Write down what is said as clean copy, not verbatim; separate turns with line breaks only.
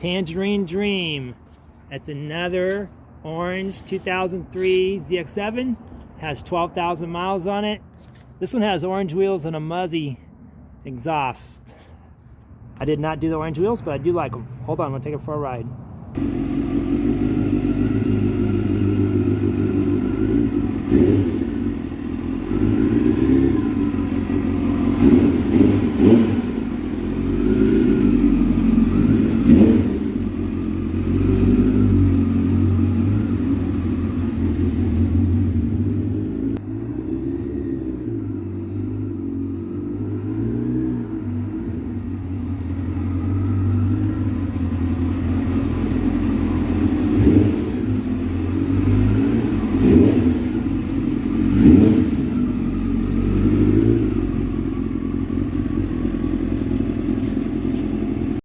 Tangerine Dream. That's another orange 2003 ZX7. Has 12,000 miles on it. This one has orange wheels and a Muzzy exhaust. I did not do the orange wheels, but I do like them. Hold on, I'm gonna take it for a ride.